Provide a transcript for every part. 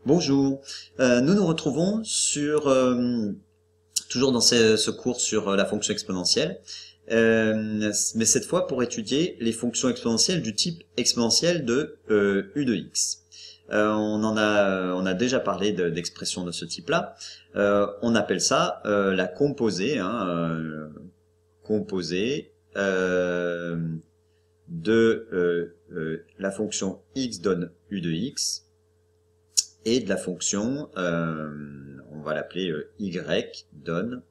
Bonjour, nous nous retrouvons sur toujours dans ce cours sur la fonction exponentielle, mais cette fois pour étudier les fonctions exponentielles du type exponentielle de u de x. On a déjà parlé d'expressions de ce type-là. On appelle ça la composée, composée de la fonction x donne u de x et de la fonction, on va l'appeler y donne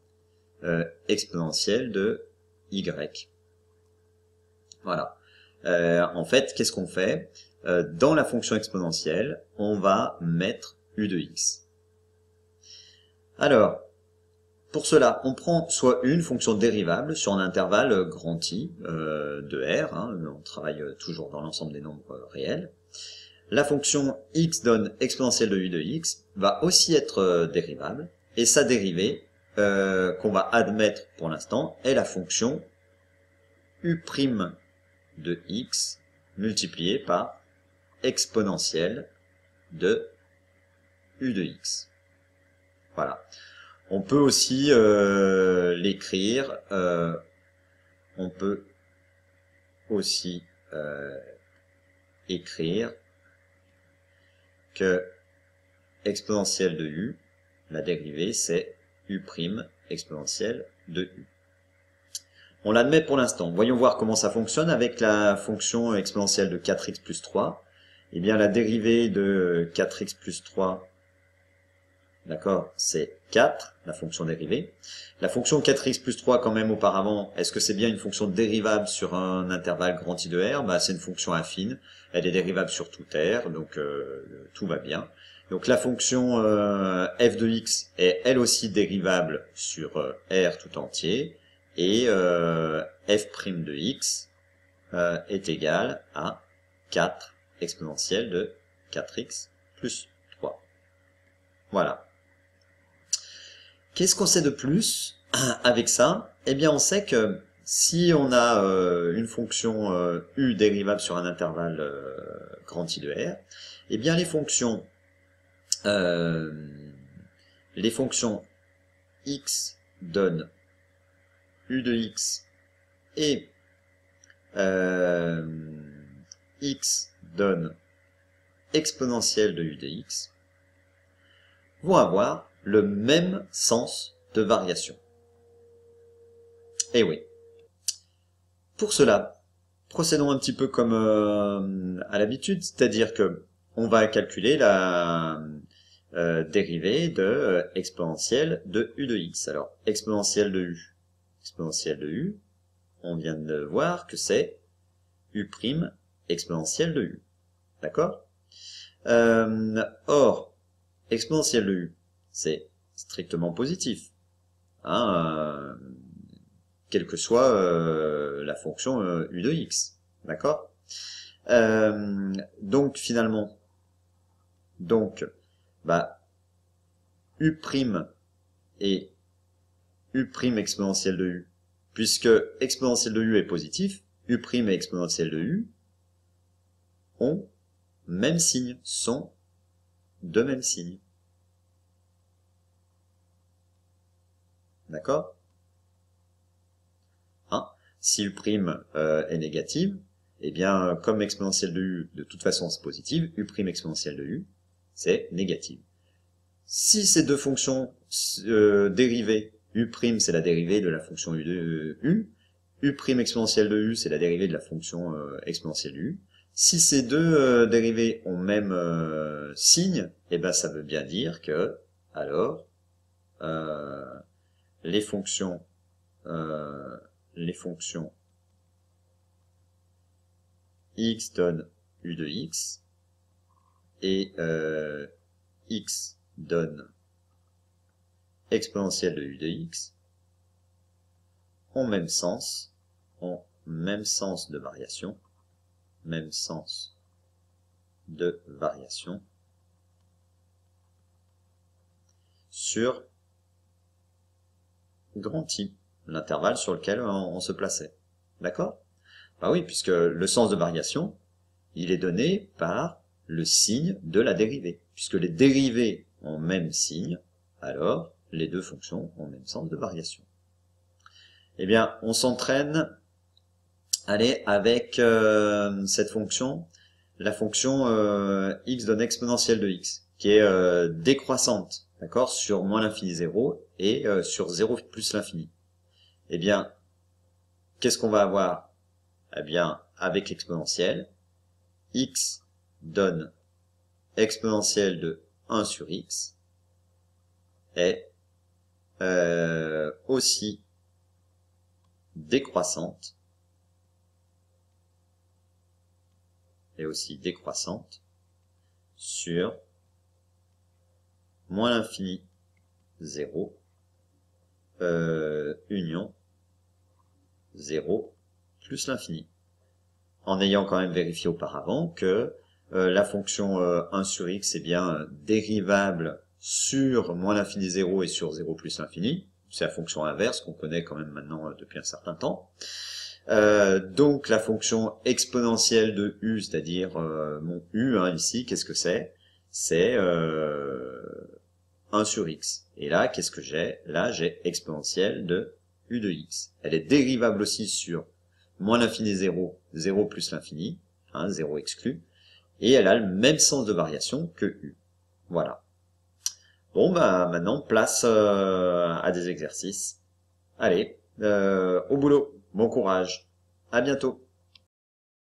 exponentielle de y. Voilà. En fait, qu'est-ce qu'on fait? Dans la fonction exponentielle, on va mettre u de x. Alors, pour cela, on prend soit une fonction dérivable sur un intervalle grand I de R, on travaille toujours dans l'ensemble des nombres réels. La fonction x donne exponentielle de u de x va aussi être dérivable, et sa dérivée, qu'on va admettre pour l'instant, est la fonction u' de x multipliée par exponentielle de u de x. Voilà. On peut aussi l'écrire, on peut aussi écrire que exponentielle de u, la dérivée, c'est u' exponentielle de u. On l'admet pour l'instant. Voyons voir comment ça fonctionne avec la fonction exponentielle de 4x plus 3. Eh bien, la dérivée de 4x plus 3, d'accord, c'est 4, la fonction dérivée. La fonction 4x plus 3, quand même, auparavant, est-ce que c'est bien une fonction dérivable sur un intervalle grand I de R? Bah, c'est une fonction affine. Elle est dérivable sur tout R, donc tout va bien. Donc la fonction f de x est elle aussi dérivable sur R tout entier. Et f' de x est égal à 4 exponentielle de 4x plus 3. Voilà. Qu'est-ce qu'on sait de plus avec ça? Eh bien, on sait que si on a une fonction u dérivable sur un intervalle grand I de R, eh bien les fonctions x donnent u de x et x donne exponentielle de u de x vont avoir le même sens de variation. Et oui. Pour cela, procédons un petit peu comme à l'habitude, c'est-à-dire que on va calculer la dérivée de exponentielle de u de x. Alors, exponentielle de u, on vient de voir que c'est u' exponentielle de u. D'accord? Or, exponentielle de u, c'est strictement positif, quelle que soit la fonction u de x. D'accord? Donc, finalement, u' et u' exponentielle de u, puisque exponentielle de u est positif, u' et exponentielle de u ont même signe, sont de même signe. D'accord? Si u' est négative, eh bien, comme exponentielle de u, de toute façon, c'est positive, u' exponentielle de u, c'est négative. Si ces deux fonctions dérivées, u' c'est la dérivée de la fonction u de u, u' exponentielle de u, c'est la dérivée de la fonction exponentielle de u. Si ces deux dérivées ont même signe, eh ben ça veut bien dire que, alors, les fonctions x donne u de x et x donne exponentielle de u de x ont même sens de variation, sur grand I, l'intervalle sur lequel on se plaçait. D'accord? Bah oui, puisque le sens de variation, il est donné par le signe de la dérivée. Puisque les dérivées ont même signe, alors les deux fonctions ont même sens de variation. Eh bien, on s'entraîne, allez, avec cette fonction, la fonction x donne exponentielle de x, qui est décroissante, d'accord, sur moins l'infini 0 et sur 0 plus l'infini. Eh bien, qu'est-ce qu'on va avoir? Eh bien, avec l'exponentielle, x donne exponentielle de 1 sur x est aussi décroissante sur moins l'infini 0 union 0 plus l'infini. En ayant quand même vérifié auparavant que la fonction 1 sur x est bien dérivable sur moins l'infini 0 et sur 0 plus l'infini. C'est la fonction inverse qu'on connaît quand même maintenant depuis un certain temps. Donc la fonction exponentielle de u, c'est-à-dire mon u ici, qu'est-ce que c'est? C'est 1 sur x. Et là, qu'est-ce que j'ai? Là, j'ai exponentielle de u de x. Elle est dérivable aussi sur moins l'infini 0, 0 plus l'infini, 0 exclu, et elle a le même sens de variation que u. Voilà. Bon, bah maintenant, place à des exercices. Allez, au boulot. Bon courage. À bientôt.